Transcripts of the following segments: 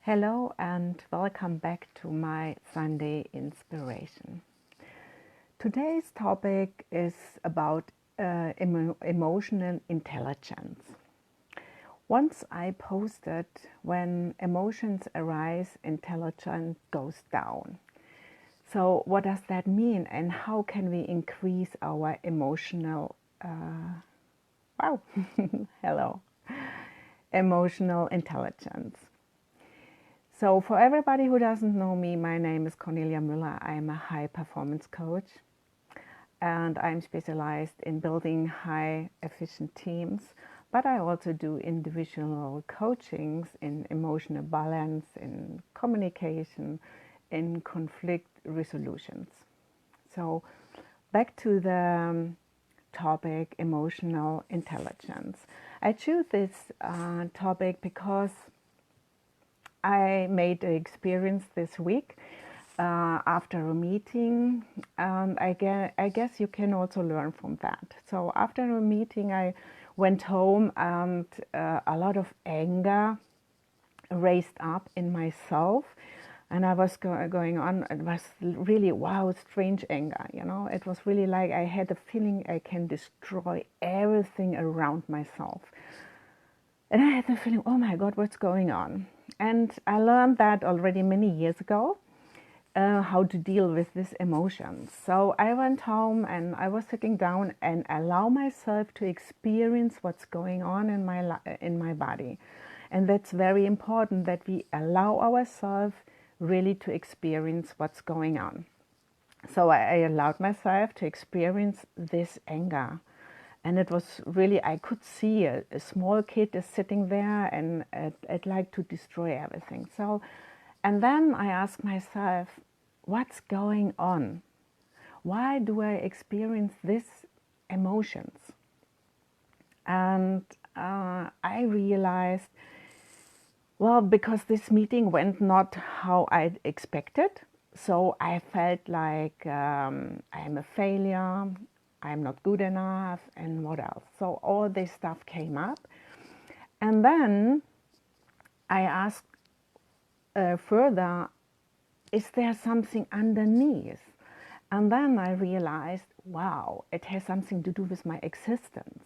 Hello and welcome back to my Sunday inspiration. Today's topic is about emotional intelligence. Once I posted, when emotions arise, intelligence goes down. So what does that mean, and how can we increase our emotional hello, emotional intelligence? So for everybody who doesn't know me, my name is Cornelia Müller. I'm a high performance coach and I'm specialized in building high efficient teams, but I also do individual coachings in emotional balance, in communication, in conflict resolutions. So back to the topic, emotional intelligence. I choose this topic because I made an experience this week after a meeting, and I guess you can also learn from that. So after a meeting, I went home and a lot of anger raised up in myself, and I was going on. It was really, wow, strange anger. It was really like I had a feeling I can destroy everything around myself. And I had the feeling, oh my God, what's going on? And I learned that already many years ago, how to deal with these emotions. So I went home and I was sitting down and allow myself to experience what's going on in my body. And that's very important, that we allow ourselves really to experience what's going on. So I allowed myself to experience this anger. And it was really, I could see a small kid is sitting there and I'd like to destroy everything. So, and then I asked myself, what's going on? Why do I experience these emotions? And I realized, well, because this meeting went not how I expected. So I felt like I'm a failure, I'm not good enough, and what else? So all this stuff came up. And then I asked further, is there something underneath? And then I realized, wow, it has something to do with my existence.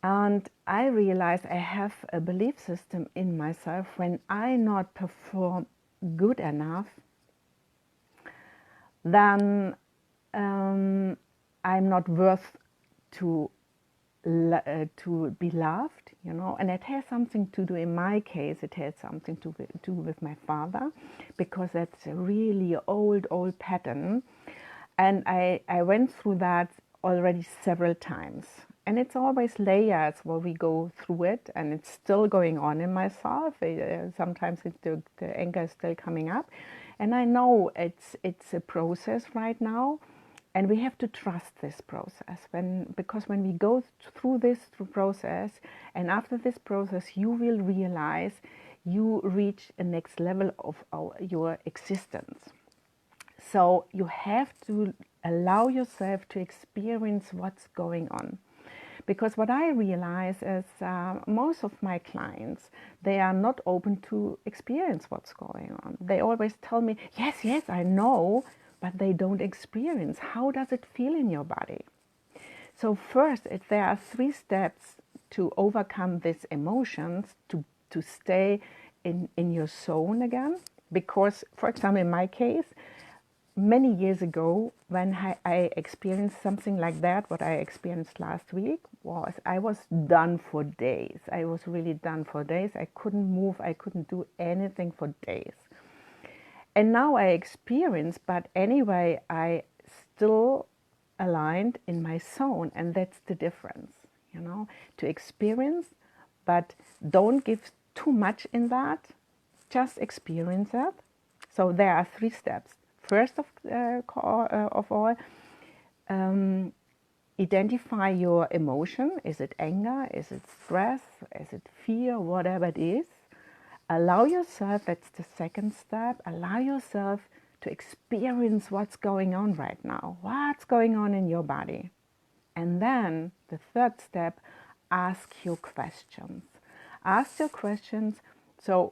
And I realized I have a belief system in myself: when I not perform good enough, then I'm not worth to be loved, and it has something to do, in my case, it has something to do with my father, because that's a really old pattern. And I went through that already several times. And it's always layers where we go through it, and it's still going on in myself. Sometimes the anger is still coming up. And I know it's a process right now. And we have to trust this process, because when we go through this process, and after this process, you will realize you reach a next level of your existence. So you have to allow yourself to experience what's going on. Because what I realize is most of my clients, they are not open to experience what's going on. They always tell me, yes, I know, but they don't experience. How does it feel in your body? So first, there are 3 steps to overcome these emotions, to stay in your zone again. Because, for example, in my case, many years ago, when I experienced something like that, what I experienced last week, was I was done for days. I was really done for days. I couldn't move. I couldn't do anything for days. And now I experience, but anyway, I still aligned in my zone, and that's the difference, to experience, but don't give too much in that, just experience it. So there are 3 steps. First of all, identify your emotion. Is it anger? Is it stress? Is it fear? Whatever it is. Allow yourself, that's the second step, allow yourself to experience what's going on right now. What's going on in your body? And then the third step, ask your questions. Ask your questions. So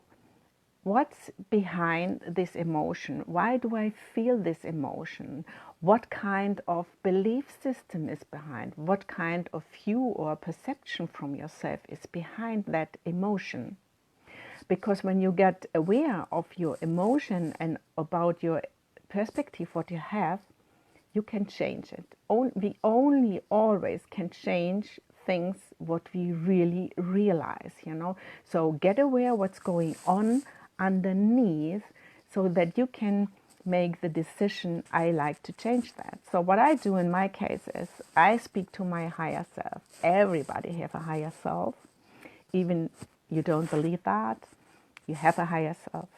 what's behind this emotion? Why do I feel this emotion? What kind of belief system is behind? What kind of view or perception from yourself is behind that emotion? Because when you get aware of your emotion and about your perspective, what you have, you can change it. We only always can change things what we really realize, you know. So get aware what's going on underneath so that you can make the decision, I like to change that. So what I do in my case is I speak to my higher self. Everybody have a higher self. Even you don't believe that, you have a higher self.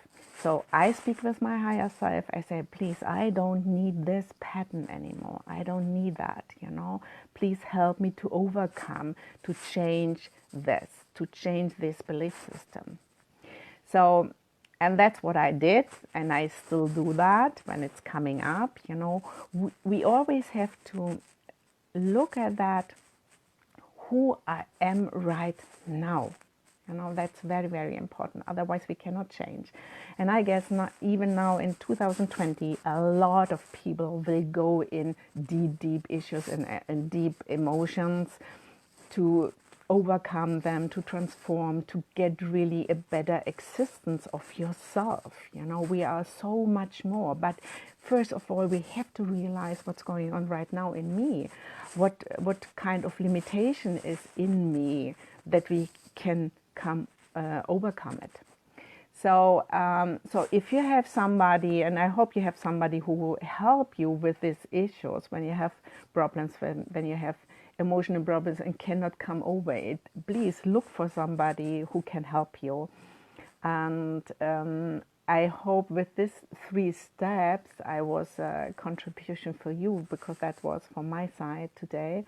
So I speak with my higher self. I say, please, I don't need this pattern anymore. I don't need that, you know. Please help me to overcome, to change this belief system. So, and that's what I did, and I still do that when it's coming up, you know. We always have to look at that, who I am right now. You know, that's very, very important. Otherwise, we cannot change. And I guess not even now in 2020, a lot of people will go in deep, deep issues and deep emotions to overcome them, to transform, to get really a better existence of yourself. You know, we are so much more. But first of all, we have to realize what's going on right now in me. What kind of limitation is in me that we can overcome it. So, so if you have somebody, and I hope you have somebody who will help you with these issues when you have problems, when you have emotional problems and cannot come over it, please look for somebody who can help you. And I hope with these 3 steps, I was a contribution for you, because that was from my side today.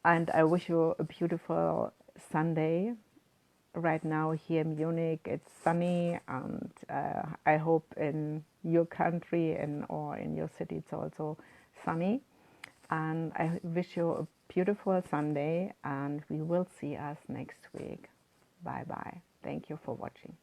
And I wish you a beautiful Sunday. Right now here in Munich it's sunny, and I hope in your country or in your city it's also sunny. And I wish you a beautiful Sunday, and we will see us next week. Bye bye. Thank you for watching.